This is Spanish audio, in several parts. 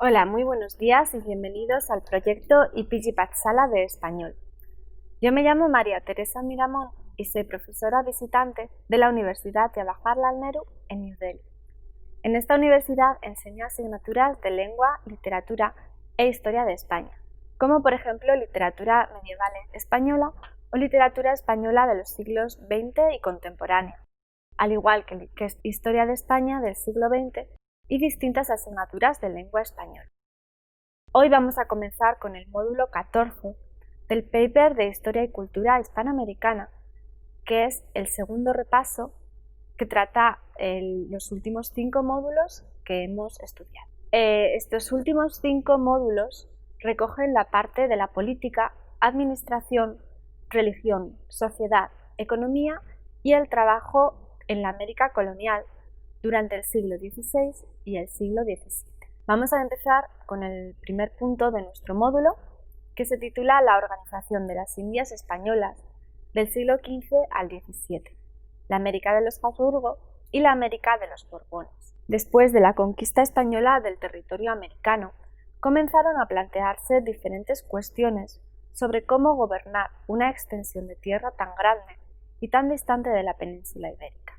Hola, muy buenos días y bienvenidos al proyecto IPG Patsala de Español. Yo me llamo María Teresa Miramón y soy profesora visitante de la Universidad Jawaharlal Nehru en New Delhi. En esta universidad enseño asignaturas de lengua, literatura e historia de España, como por ejemplo literatura medieval española o literatura española de los siglos XX y contemporánea, al igual que historia de España del siglo XX y distintas asignaturas de lengua española. Hoy vamos a comenzar con el módulo 14 del paper de Historia y Cultura Hispanoamericana, que es el segundo repaso que trata los últimos 5 módulos que hemos estudiado. Estos últimos 5 módulos recogen la parte de la política, administración, religión, sociedad, economía y el trabajo en la América colonial durante el siglo XVI y el siglo XVII. Vamos a empezar con el primer punto de nuestro módulo, que se titula La organización de las Indias españolas del siglo XV al XVII, la América de los Habsburgo y la América de los Borbones. Después de la conquista española del territorio americano, comenzaron a plantearse diferentes cuestiones sobre cómo gobernar una extensión de tierra tan grande y tan distante de la península ibérica.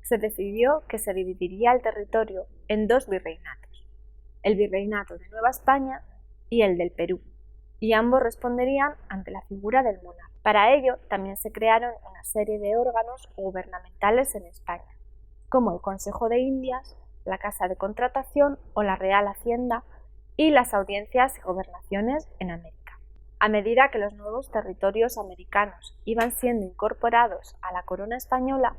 Se decidió que se dividiría el territorio en 2 virreinatos, el virreinato de Nueva España y el del Perú, y ambos responderían ante la figura del monarca. Para ello también se crearon una serie de órganos gubernamentales en España, como el Consejo de Indias, la Casa de Contratación o la Real Hacienda y las audiencias y gobernaciones en América. A medida que los nuevos territorios americanos iban siendo incorporados a la corona española,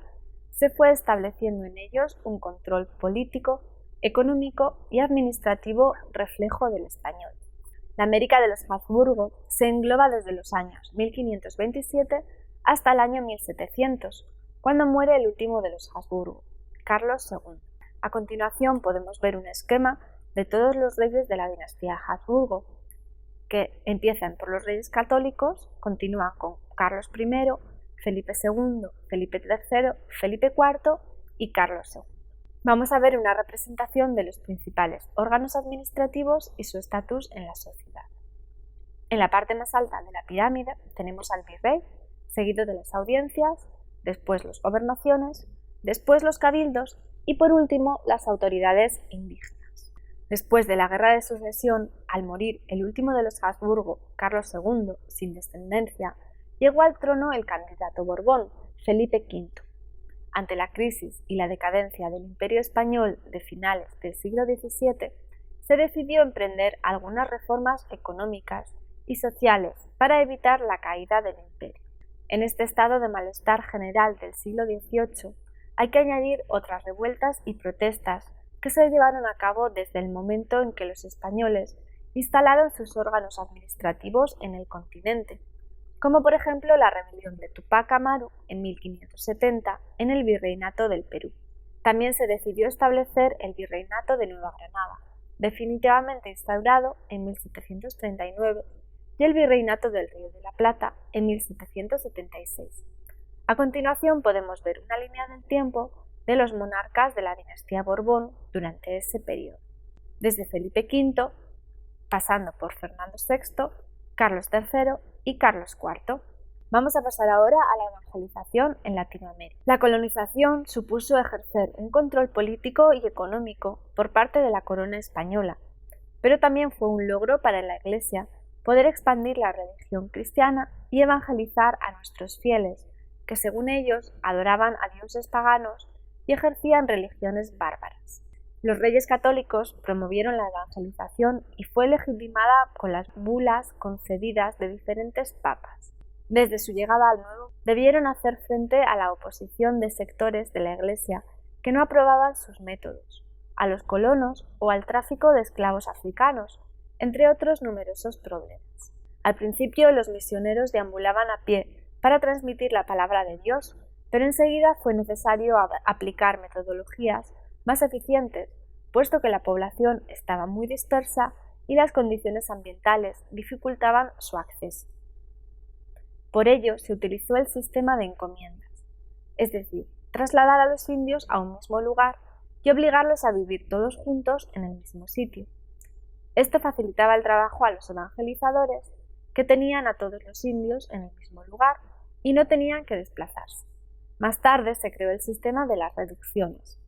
se fue estableciendo en ellos un control político, económico y administrativo reflejo del español. La América de los Habsburgo se engloba desde los años 1527 hasta el año 1700, cuando muere el último de los Habsburgo, Carlos II. A continuación podemos ver un esquema de todos los reyes de la dinastía Habsburgo, que empiezan por los reyes católicos, continúan con Carlos I, Felipe II, Felipe III, Felipe IV y Carlos II. Vamos a ver una representación de los principales órganos administrativos y su estatus en la sociedad. En la parte más alta de la pirámide tenemos al virrey, seguido de las audiencias, después las gobernaciones, después los cabildos y por último las autoridades indígenas. Después de la Guerra de Sucesión, al morir el último de los Habsburgo, Carlos II, sin descendencia, llegó al trono el candidato Borbón, Felipe V. Ante la crisis y la decadencia del Imperio español de finales del siglo XVII, se decidió emprender algunas reformas económicas y sociales para evitar la caída del imperio. En este estado de malestar general del siglo XVIII, hay que añadir otras revueltas y protestas que se llevaron a cabo desde el momento en que los españoles instalaron sus órganos administrativos en el continente, como por ejemplo la rebelión de Tupac Amaru en 1570 en el Virreinato del Perú. También se decidió establecer el Virreinato de Nueva Granada, definitivamente instaurado en 1739, y el Virreinato del Río de la Plata en 1776. A continuación podemos ver una línea del tiempo de los monarcas de la dinastía Borbón durante ese periodo, desde Felipe V, pasando por Fernando VI, Carlos III y Carlos IV. Vamos a pasar ahora a la evangelización en Latinoamérica. La colonización supuso ejercer un control político y económico por parte de la corona española, pero también fue un logro para la Iglesia poder expandir la religión cristiana y evangelizar a nuestros fieles, que según ellos adoraban a dioses paganos y ejercían religiones bárbaras. Los reyes católicos promovieron la evangelización y fue legitimada con las bulas concedidas de diferentes papas. Desde su llegada al nuevo, debieron hacer frente a la oposición de sectores de la Iglesia que no aprobaban sus métodos, a los colonos o al tráfico de esclavos africanos, entre otros numerosos problemas. Al principio los misioneros deambulaban a pie para transmitir la palabra de Dios, pero enseguida fue necesario aplicar metodologías más eficientes, puesto que la población estaba muy dispersa y las condiciones ambientales dificultaban su acceso. Por ello se utilizó el sistema de encomiendas, es decir, trasladar a los indios a un mismo lugar y obligarlos a vivir todos juntos en el mismo sitio. Esto facilitaba el trabajo a los evangelizadores, que tenían a todos los indios en el mismo lugar y no tenían que desplazarse. Más tarde se creó el sistema de las reducciones,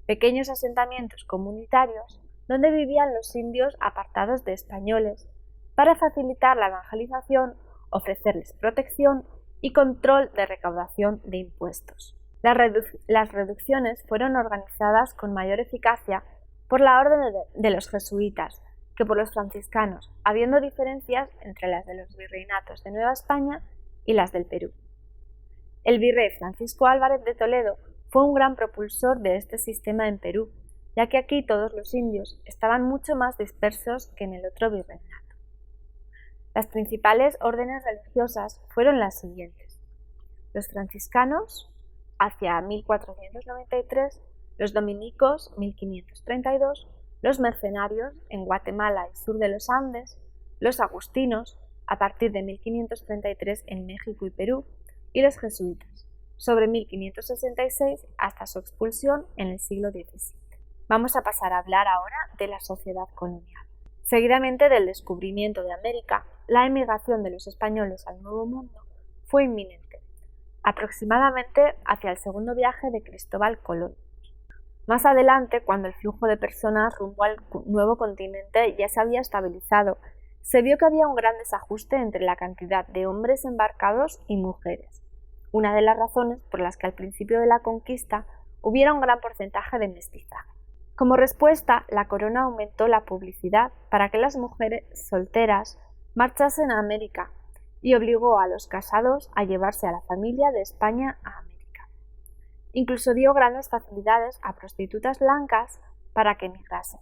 pequeños asentamientos comunitarios donde vivían los indios apartados de españoles, para facilitar la evangelización, ofrecerles protección y control de recaudación de impuestos. Las reducciones fueron organizadas con mayor eficacia por la orden de los jesuitas que por los franciscanos, habiendo diferencias entre las de los virreinatos de Nueva España y las del Perú. El virrey Francisco Álvarez de Toledo fue un gran propulsor de este sistema en Perú, ya que aquí todos los indios estaban mucho más dispersos que en el otro virreinato. Las principales órdenes religiosas fueron las siguientes: los franciscanos, hacia 1493, los dominicos, 1532, los mercenarios, en Guatemala y sur de los Andes, los agustinos, a partir de 1533 en México y Perú, y los jesuitas, sobre 1566 hasta su expulsión en el siglo XVII. Vamos a pasar a hablar ahora de la sociedad colonial. Seguidamente del descubrimiento de América, la emigración de los españoles al Nuevo Mundo fue inminente, aproximadamente hacia el segundo viaje de Cristóbal Colón. Más adelante, cuando el flujo de personas rumbo al nuevo continente ya se había estabilizado, se vio que había un gran desajuste entre la cantidad de hombres embarcados y mujeres, una de las razones por las que al principio de la conquista hubiera un gran porcentaje de mestizaje. Como respuesta, la corona aumentó la publicidad para que las mujeres solteras marchasen a América y obligó a los casados a llevarse a la familia de España a América. Incluso dio grandes facilidades a prostitutas blancas para que emigrasen.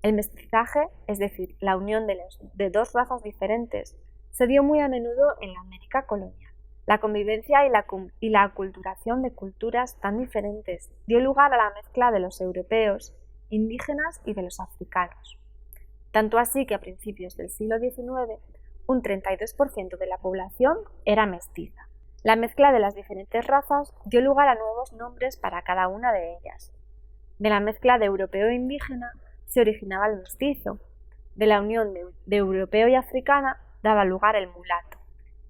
El mestizaje, es decir, la unión de dos razas diferentes, se dio muy a menudo en la América colonial. La convivencia y la aculturación de culturas tan diferentes dio lugar a la mezcla de los europeos, indígenas y de los africanos. Tanto así que a principios del siglo XIX, un 32% de la población era mestiza. La mezcla de las diferentes razas dio lugar a nuevos nombres para cada una de ellas. De la mezcla de europeo e indígena se originaba el mestizo. De la unión de europeo y africana daba lugar el mulato,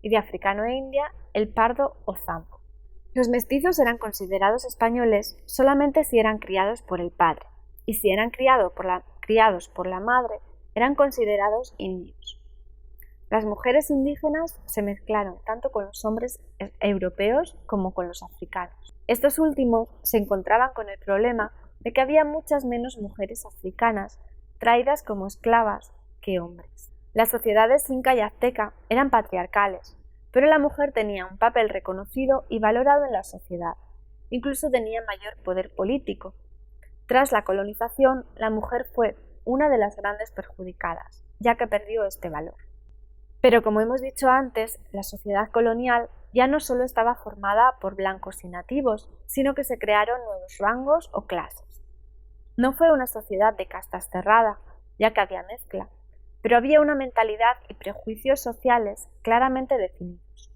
y de africano e india el pardo o zambo. Los mestizos eran considerados españoles solamente si eran criados por el padre, y si eran criados por la madre, eran considerados indios. Las mujeres indígenas se mezclaron tanto con los hombres europeos como con los africanos. Estos últimos se encontraban con el problema de que había muchas menos mujeres africanas traídas como esclavas que hombres. Las sociedades inca y azteca eran patriarcales, pero la mujer tenía un papel reconocido y valorado en la sociedad. Incluso tenía mayor poder político. Tras la colonización, la mujer fue una de las grandes perjudicadas, ya que perdió este valor. Pero como hemos dicho antes, la sociedad colonial ya no solo estaba formada por blancos y nativos, sino que se crearon nuevos rangos o clases. No fue una sociedad de castas cerrada, ya que había mezcla, pero había una mentalidad y prejuicios sociales claramente definidos.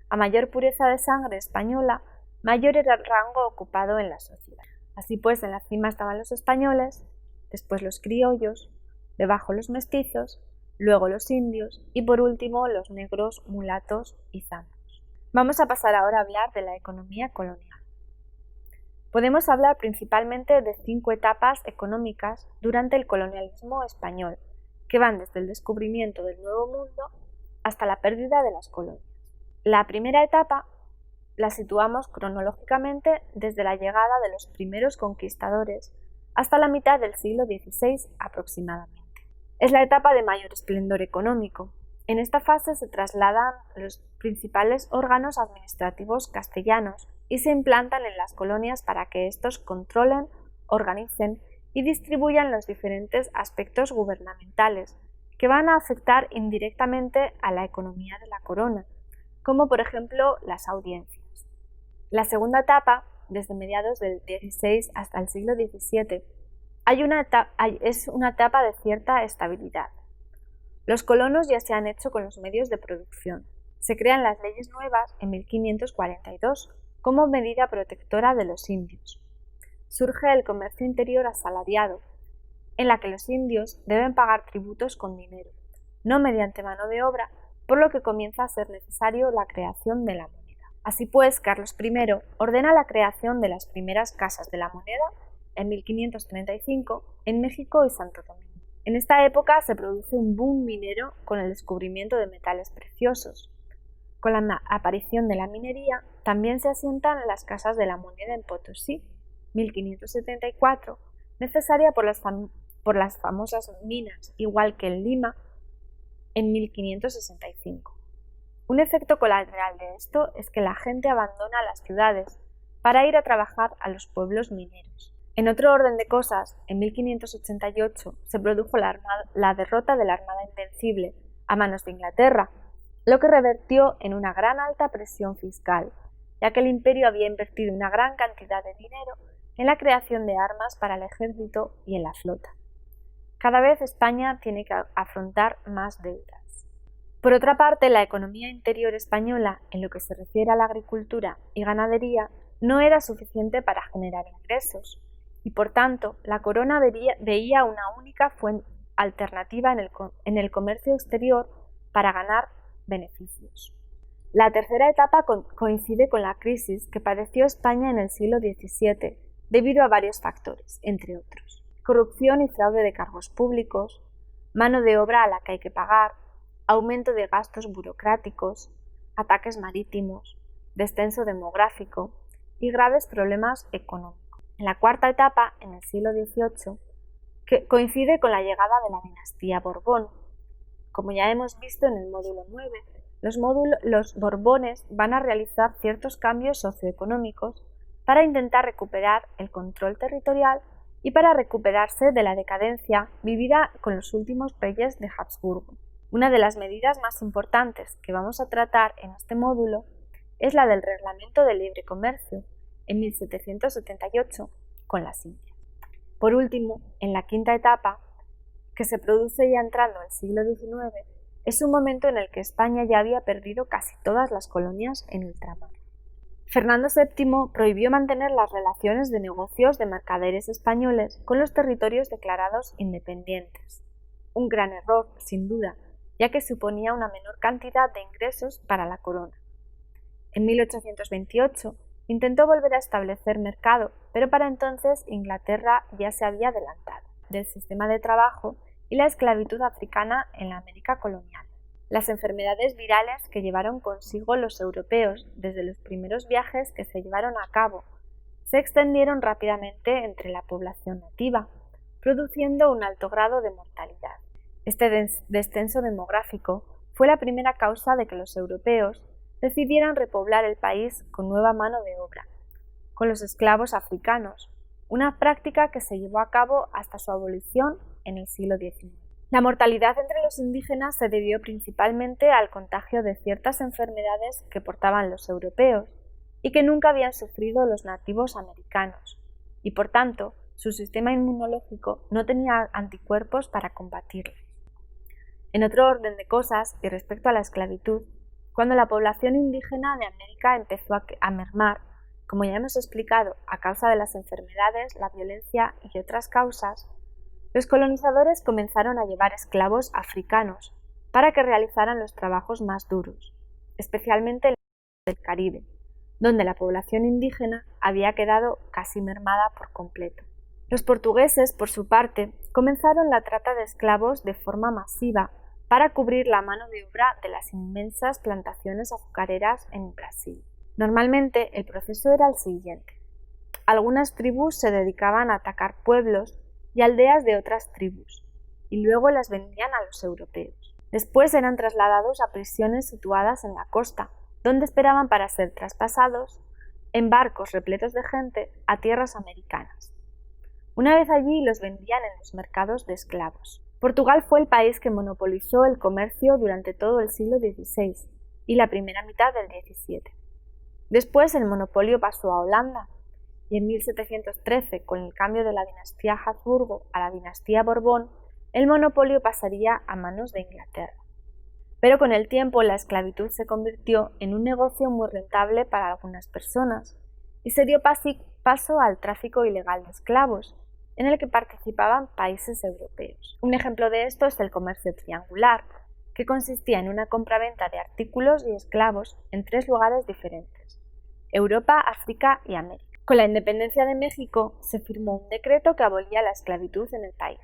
A mayor pureza de sangre española, mayor era el rango ocupado en la sociedad. Así pues, en la cima estaban los españoles, después los criollos, debajo los mestizos, luego los indios y por último los negros, mulatos y zambos. Vamos a pasar ahora a hablar de la economía colonial. Podemos hablar principalmente de 5 etapas económicas durante el colonialismo español, que van desde el descubrimiento del Nuevo Mundo hasta la pérdida de las colonias. La primera etapa la situamos cronológicamente desde la llegada de los primeros conquistadores hasta la mitad del siglo XVI aproximadamente. Es la etapa de mayor esplendor económico. En esta fase se trasladan los principales órganos administrativos castellanos y se implantan en las colonias para que estos controlen, organicen y distribuyan los diferentes aspectos gubernamentales que van a afectar indirectamente a la economía de la corona, como por ejemplo las audiencias. La segunda etapa, desde mediados del XVI hasta el siglo XVII, es una etapa de cierta estabilidad. Los colonos ya se han hecho con los medios de producción. Se crean las leyes nuevas en 1542 como medida protectora de los indios. Surge el comercio interior asalariado. en la que los indios deben pagar tributos con dinero, no mediante mano de obra, por lo que comienza a ser necesario la creación de la moneda. Así pues, Carlos I ordena la creación de las primeras casas de la moneda en 1535 en México y Santo Domingo. En esta época se produce un boom minero con el descubrimiento de metales preciosos. Con la aparición de la minería, también se asientan las casas de la moneda en Potosí, 1574, necesaria por las famosas minas, igual que en Lima, en 1565. Un efecto colateral de esto es que la gente abandona las ciudades para ir a trabajar a los pueblos mineros. En otro orden de cosas, en 1588 se produjo la derrota de la Armada Invencible a manos de Inglaterra, lo que revertió en una gran alta presión fiscal, ya que el imperio había invertido una gran cantidad de dinero en la creación de armas para el ejército y en la flota. Cada vez España tiene que afrontar más deudas. Por otra parte, la economía interior española, en lo que se refiere a la agricultura y ganadería, no era suficiente para generar ingresos, y por tanto la corona veía una única fuente alternativa en el comercio exterior para ganar beneficios. La tercera etapa coincide con la crisis que padeció España en el siglo XVII debido a varios factores, entre otros: corrupción y fraude de cargos públicos, mano de obra a la que hay que pagar, aumento de gastos burocráticos, ataques marítimos, descenso demográfico y graves problemas económicos. En la cuarta etapa, en el siglo XVIII, que coincide con la llegada de la dinastía Borbón. Como ya hemos visto en el módulo 9, los Borbones van a realizar ciertos cambios socioeconómicos para intentar recuperar el control territorial y para recuperarse de la decadencia vivida con los últimos reyes de Habsburgo. Una de las medidas más importantes que vamos a tratar en este módulo es la del Reglamento de Libre Comercio, en 1778, con las Indias. Por último, en la quinta etapa, que se produce ya entrando el siglo XIX, es un momento en el que España ya había perdido casi todas las colonias en ultramar. Fernando VII prohibió mantener las relaciones de negocios de mercaderes españoles con los territorios declarados independientes. Un gran error, sin duda, ya que suponía una menor cantidad de ingresos para la corona. En 1828 intentó volver a establecer mercado, pero para entonces Inglaterra ya se había adelantado del sistema de trabajo y la esclavitud africana en la América colonial. Las enfermedades virales que llevaron consigo los europeos desde los primeros viajes que se llevaron a cabo se extendieron rápidamente entre la población nativa, produciendo un alto grado de mortalidad. Este descenso demográfico fue la primera causa de que los europeos decidieran repoblar el país con nueva mano de obra, con los esclavos africanos, una práctica que se llevó a cabo hasta su abolición en el siglo XIX. La mortalidad entre los indígenas se debió principalmente al contagio de ciertas enfermedades que portaban los europeos y que nunca habían sufrido los nativos americanos, y por tanto su sistema inmunológico no tenía anticuerpos para combatirlas. En otro orden de cosas, y respecto a la esclavitud, cuando la población indígena de América empezó a mermar, como ya hemos explicado, a causa de las enfermedades, la violencia y otras causas, los colonizadores comenzaron a llevar esclavos africanos para que realizaran los trabajos más duros, especialmente en el Caribe, donde la población indígena había quedado casi mermada por completo. Los portugueses, por su parte, comenzaron la trata de esclavos de forma masiva para cubrir la mano de obra de las inmensas plantaciones azucareras en Brasil. Normalmente el proceso era el siguiente. Algunas tribus se dedicaban a atacar pueblos y aldeas de otras tribus, y luego las vendían a los europeos. Después eran trasladados a prisiones situadas en la costa, donde esperaban para ser traspasados en barcos repletos de gente a tierras americanas. Una vez allí los vendían en los mercados de esclavos. Portugal fue el país que monopolizó el comercio durante todo el siglo XVI y la primera mitad del XVII. Después el monopolio pasó a Holanda y en 1713, con el cambio de la dinastía Habsburgo a la dinastía Borbón, el monopolio pasaría a manos de Inglaterra. Pero con el tiempo la esclavitud se convirtió en un negocio muy rentable para algunas personas y se dio paso al tráfico ilegal de esclavos, en el que participaban países europeos. Un ejemplo de esto es el comercio triangular, que consistía en una compraventa de artículos y esclavos en 3 lugares diferentes: Europa, África y América. Con la independencia de México se firmó un decreto que abolía la esclavitud en el país.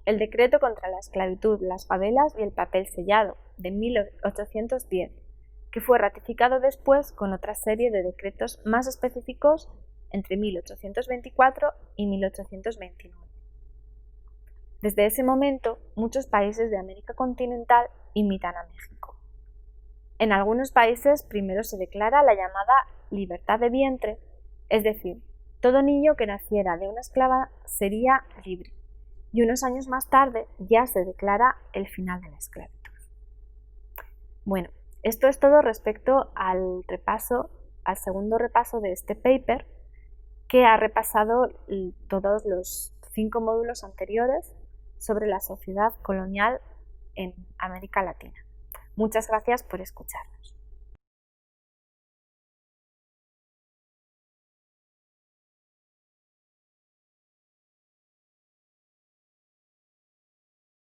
El Decreto contra la esclavitud, las favelas y el papel sellado, de 1810, que fue ratificado después con otra serie de decretos más específicos entre 1824 y 1829. Desde ese momento, muchos países de América continental imitan a México. En algunos países primero se declara la llamada libertad de vientre, es decir, todo niño que naciera de una esclava sería libre, y unos años más tarde ya se declara el final de la esclavitud. Bueno, esto es todo respecto al segundo repaso de este paper, que ha repasado todos los 5 módulos anteriores sobre la sociedad colonial en América Latina. Muchas gracias por escucharnos.